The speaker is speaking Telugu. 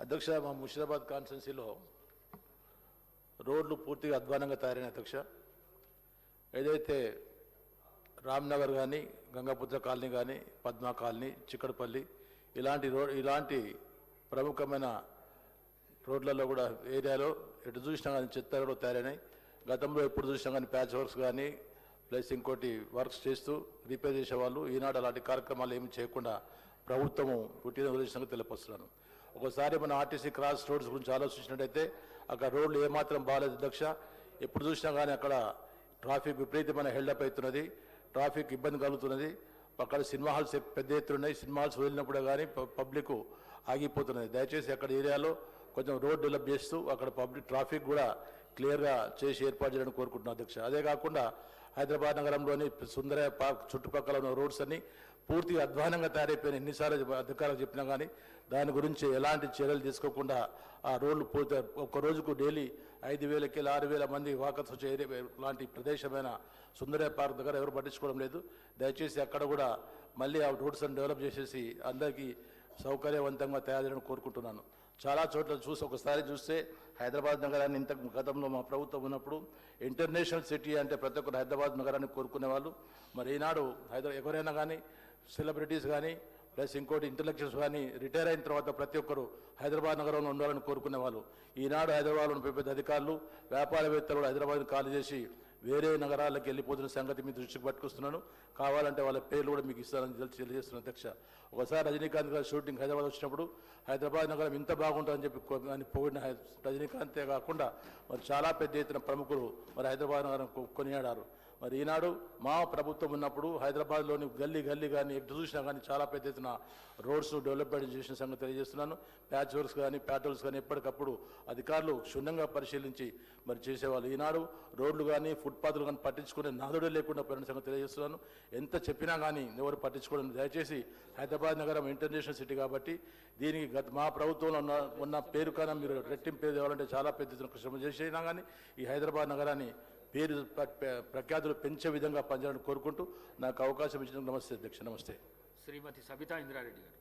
అధ్యక్ష, మా ముషిరాబాద్ కాన్స్టిట్యున్సీలో రోడ్లు పూర్తిగా అధ్వానంగా తయారైన అధ్యక్ష. ఏదైతే రామ్నగర్ కానీ, గంగాపుత్ర కాలనీ కానీ, పద్మా కాలనీ, చిక్కడపల్లి ఇలాంటి ప్రముఖమైన రోడ్లలో కూడా ఏరియాలో ఎటు చూసినా కానీ చెత్త కూడా తయారైనాయి. గతంలో ఎప్పుడు చూసినా కానీ ప్యాచ్ వర్క్స్ కానీ ప్లస్ ఇంకోటి వర్క్స్ చేస్తూ రిపేర్ చేసేవాళ్ళు. ఈనాడు అలాంటి కార్యక్రమాలు ఏమి చేయకుండా ప్రభుత్వము పుట్టిన వదిలించినట్టు తెలియపరుస్తున్నాను. ఒకసారి మన ఆర్టీసీ క్రాస్ రోడ్స్ గురించి ఆలోచించినట్టయితే అక్కడ రోడ్లు ఏమాత్రం బాగాలేదు అధ్యక్ష. ఎప్పుడు చూసినా కానీ అక్కడ ట్రాఫిక్ విపరీతమైన హెల్డప్ అవుతున్నది, ట్రాఫిక్ ఇబ్బంది కలుగుతున్నది. అక్కడ సినిమా హాల్స్ పెద్ద ఎత్తున ఉన్నాయి. సినిమా హాల్స్ వదిలినప్పుడు కానీ పబ్లిక్ ఆగిపోతున్నది. దయచేసి అక్కడ ఏరియాలో కొంచెం రోడ్ డెవలప్ చేస్తూ అక్కడ పబ్లిక్ ట్రాఫిక్ కూడా క్లియర్గా చేసి ఏర్పాటు చేయాలని కోరుకుంటున్నాను అధ్యక్ష. అదే కాకుండా హైదరాబాద్ నగరంలోని సుందర పార్క్ చుట్టుపక్కల ఉన్న రోడ్స్ అన్ని పూర్తిగా అధ్వానంగా తయారైపోయిన ఎన్నిసార్లు అధికారులు చెప్పినా కానీ దాని గురించి ఎలాంటి చర్యలు తీసుకోకుండా ఆ రోడ్లు పూర్తి ఒక్క రోజుకు డైలీ 5,000కి 6,000 మంది వాకర్స్ వచ్చే లాంటి ప్రదేశమైన సుందర పార్క్ దగ్గర ఎవరు పట్టించుకోవడం లేదు. దయచేసి అక్కడ కూడా మళ్ళీ ఆ రోడ్స్ అని డెవలప్ చేసేసి అందరికీ సౌకర్యవంతంగా తయారు చేయడం కోరుకుంటున్నాను. చాలా చోట్ల ఒకసారి చూస్తే హైదరాబాద్ నగరాన్ని ఇంత గతంలో మా ప్రభుత్వం ఉన్నప్పుడు ఇంటర్నేషనల్ సిటీ అంటే ప్రతి ఒక్కరు హైదరాబాద్ నగరాన్ని కోరుకునేవాళ్ళు. మరి ఈనాడు ఎవరైనా కానీ సెలబ్రిటీస్ కానీ ప్లస్ ఇంకోటి ఇంటలెక్చువల్స్ కానీ రిటైర్ అయిన తర్వాత ప్రతి ఒక్కరు హైదరాబాద్ నగరంలో ఉండాలని కోరుకునేవాళ్ళు. ఈనాడు హైదరాబాద్లో పెద్ద అధికారులు వ్యాపారవేత్తలు కూడా హైదరాబాద్ని ఖాళీ చేసి వేరే నగరాలకు వెళ్ళిపోతున్న సంగతి మీ దృష్టికి పట్టుకొస్తున్నాను. కావాలంటే వాళ్ళ పేర్లు కూడా మీకు ఇస్తానని తెలియజేస్తున్నాను అధ్యక్ష. ఒకసారి రజనీకాంత్ గారు షూటింగ్ హైదరాబాద్ వచ్చినప్పుడు హైదరాబాద్ నగరం ఇంత బాగుంటుందని చెప్పి పొగిడిన రజనీకాంతే కాకుండా మరి చాలా పెద్ద ఎత్తున ప్రముఖులు మరి హైదరాబాద్ నగరం కొనియాడారు. మరి ఈనాడు మా ప్రభుత్వం ఉన్నప్పుడు హైదరాబాద్లోని గల్లీ కానీ ఎటు చూసినా కానీ చాలా పెద్ద ఎత్తున రోడ్స్ డెవలప్మెంట్ చేసిన సంగతి తెలియజేస్తున్నాను. ప్యాచ్ వర్క్స్ కానీ ప్యాట్రోల్స్ కానీ ఎప్పటికప్పుడు అధికారులు క్షుణ్ణంగా పరిశీలించి మరి చేసేవాళ్ళు. ఈనాడు రోడ్లు కానీ ఫుట్పాత్లు కానీ పట్టించుకునే నాదుడే లేకుండా పోయిన సంగతి తెలియజేస్తున్నాను. ఎంత చెప్పినా కానీ ఎవరు పట్టించుకోవడం. దయచేసి హైదరాబాద్ నగరం ఇంటర్నేషనల్ సిటీ కాబట్టి దీనికి మా ప్రభుత్వంలో ఉన్న పేరు కన్నా మీరు రెట్టింపు పేరు తేవాలంటే చాలా పెద్ద ఎత్తున శ్రమ చేసినా కానీ ఈ హైదరాబాద్ నగరాన్ని పేరు ప్రఖ్యాతులు పెంచే విధంగా పనిచేయాలని కోరుకుంటూ నాకు అవకాశం ఇచ్చినందుకు నమస్తే అధ్యక్ష. నమస్తే. శ్రీమతి సబితా ఇంద్రారెడ్డి గారు.